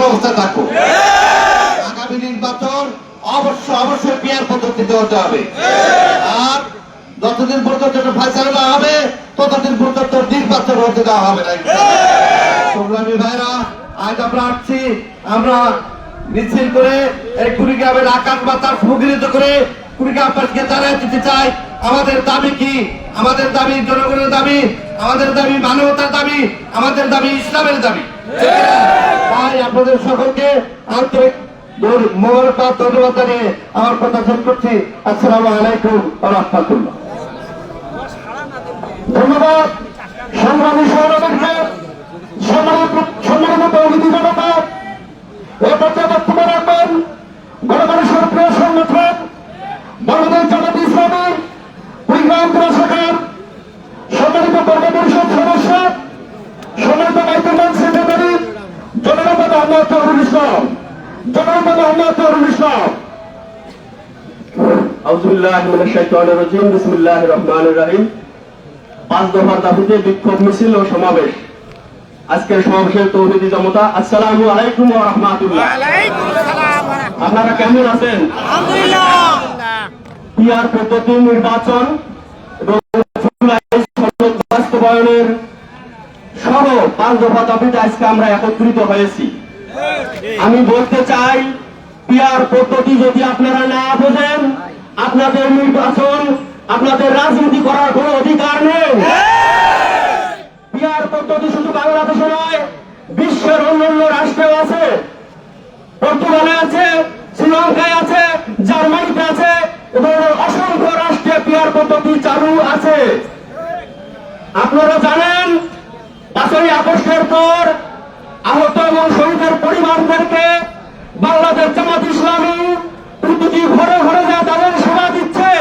অবস্থায় থাকবো। আগামী নির্বাচন অবশ্যই পিয়ার পদ্ধতিতে হতে হবে। আর যতদিন পর্যন্ত ফয়সালা না হবে ততদিন পর্যন্ত নির্বাচন হতে দেওয়া হবে না। সংগ্রামী ভাইরা, আজ আমরা আসছি, আমরা মিছিল করে এই কুড়িগ্রামের আকাশ বাতাস মুখরিত করে কুড়িগ্রামবাসীকে জানাই দিতে চাই আমাদের দাবি কি। আমাদের দাবি জনগণের দাবি, আমাদের দাবি মানবতার দাবি, আমাদের দাবি ইসলামের দাবি। তাই আপনাদের সকলকে আন্তরিক মোবারকবাদ ধন্যবাদ জানিয়ে আমার কথা শেষ করছি। আসসালামু আলাইকুম ওয়া রাহমাতুল্লাহ। ধন্যবাদ সংগ্রামী সহযোগীকে, সম্মানিত তৌহিদি জনতা। এ পর্যায়ে বক্তব্য রাখবেন গণমানুষের প্রিয় সংগঠন বাংলাদেশ জামাত ইসলামী কুড়িগ্রাম জেলা শাখার সম্মানিত কর্ম পরিষদ সদস্য, সম্মানিত বাইতুল্লাহ সেক্রেটারি জনাব মোহাম্মদ তৌহিদুল ইসলাম। আউযু বিল্লাহি মিনাশ শাইতানির রাজিম। বিসমিল্লাহির রহমানির রহিম। 5 দফার দাবিতে বিক্ষোভ মিছিল ও সমাবেশ। আজকের সমাবেশের তৌহিদি জনতা, আসসালামু আলাইকুম ওয়া রাহমাতুল্লাহ। ওয়া আলাইকুম আসসালাম। আপনারা কেমন আছেন? আলহামদুলিল্লাহ। পিয়ার পদ্ধতি নির্বাচন এবং বাস্তবায়নের সহ 5 দফা দাবিতে আজকে আমরা একত্রিত হয়েছি। আমি বলতে চাই, পিয়ার পদ্ধতি যদি আপনারা না বোঝেন, আপনাদের নির্বাচন, আপনাদের রাজনীতি করার কোন অধিকার নেই। পিয়ার পদ্ধতি শুধু বাংলাদেশে নয়, বিশ্বের অন্যান্য রাষ্ট্রেও আছে। পর্তুগালে আছে, শ্রীলঙ্কায় আছে, জার্মানিতে আছে এবং অসংখ্য রাষ্ট্রে পিয়ার পদ্ধতি চালু আছে। আপনারা জানেন 5ই আগস্টের পর আহত এবং শহীদের পরিবারদেরকে বাংলাদেশ জামাত ইসলামী প্রতিটি ঘরে ঘরে যা তাদের সেবা দিচ্ছে।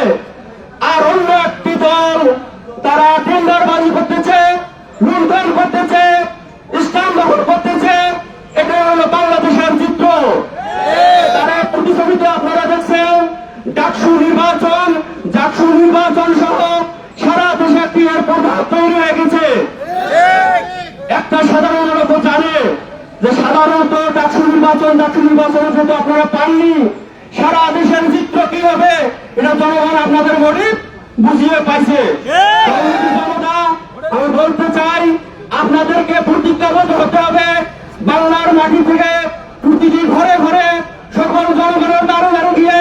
আর অন্য একটি দল তারা টেন্ডারবাজি করতেছে, লুণ্ঠন করতেছে, ইসলাম দখল করতেছে। এটা হলো বাংলাদেশের চিত্র। তারা প্রতিছবিতে আপনারা দেখছেন ডাকসু নির্বাচন সহ সারা দেশে একটি এর প্রভাব তৈরি হয়ে গেছে। একটা সাধারণ লোক জানে যে সাধারণত ডাকসু নির্বাচনের যদি আপনারা পাননি, সারা দেশের চিত্র কি হবে এটা জনগণ আপনাদের গরিব বুঝিয়ে পাইছে। আমি বলতে চাই, আপনাদেরকে প্রতিজ্ঞাবদ্ধ হতে হবে বাংলার মাটি থেকে প্রতিটি ঘরে ঘরে সকল জনগণের দ্বারে দ্বারে গিয়ে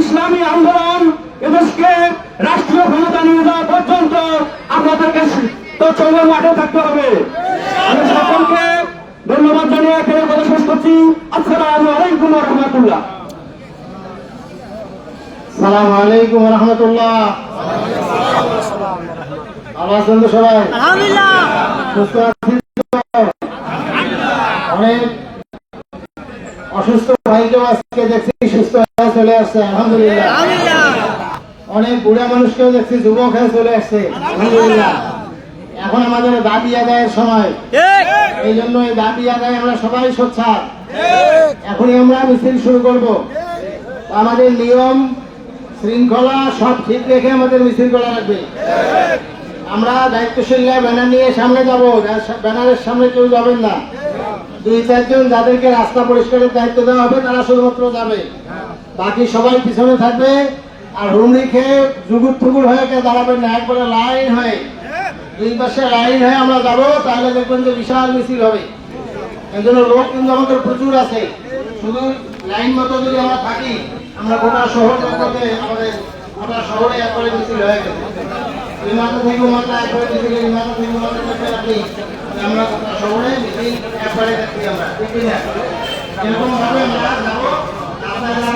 ইসলামী আন্দোলন এদেশকে রাষ্ট্রীয় ক্ষমতা নিয়ে যাওয়া পর্যন্ত আপনাদেরকে তো চৌবের মাঠে থাকতে হবে। আমি সকলকে ধন্যবাদ জানিয়ে এখানে কথা শেষ করছি। আসসালামু আলাইকুম ওয়া রাহমাতুল্লাহ। আসসালামু আলাইকুম ওয়া রাহমাতুল্লাহ। ভালো আছেন তো সবাই? আলহামদুলিল্লাহ। সুস্থ আছেন তো? অনেক অসুস্থ ভাইকেও আজকে দেখছি সুস্থ হয়ে চলে আসছে, আলহামদুলিল্লাহ। অনেক বুড়া মানুষকেও দেখছি যুবক হয়ে চলে আসছে, আলহামদুলিল্লাহ। এখন আমাদের দাবি আদায়ের সময়, এই জন্য এই দাবি আদায় আমরা সবাই সোচ্চার। এখনই আমরা মিছিল শুরু করব। আমাদের নিয়ম শৃঙ্খলা সব ঠিক রেখে আমাদের মিছিল করা লাগবে। আমরা দায়িত্বশীল ব্যানার নিয়ে সামনে যাব, ব্যানারের সামনে কেউ যাবেন না। 2-4 জন যাদেরকে রাস্তা পরিষ্কারের দায়িত্ব দেওয়া হবে তারা শুধুমাত্র যাবে, বাকি সবাই পিছনে থাকবে। আর হুমড়ি খেয়ে জুগুর থুগুর হয়ে কেউ দাঁড়াবেন না, একবারে লাইন হয়ে 2 পাশে লাইন হয়ে আমরা যাবো। তাহলে দেখবেন যে বিশাল মিছিল হবে। এই জন্য লোক কিন্তু আমাদের প্রচুর আছে। শুধু লাইন মতো যদি আমরা থাকি, আমরা গোটা শহর আমাদের গোটা শহরে একবারে মিছিল হয়ে গেছে। বিমানে থেকে মাত্রা একবারে মিছিল, বিমানে থেকে মাত্রা আপনি আমরা গোটা শহরে মিছিল একবারে দেখছি আমরা, ঠিক না? এরকম ভাবে আমরা যাবো। আপনারা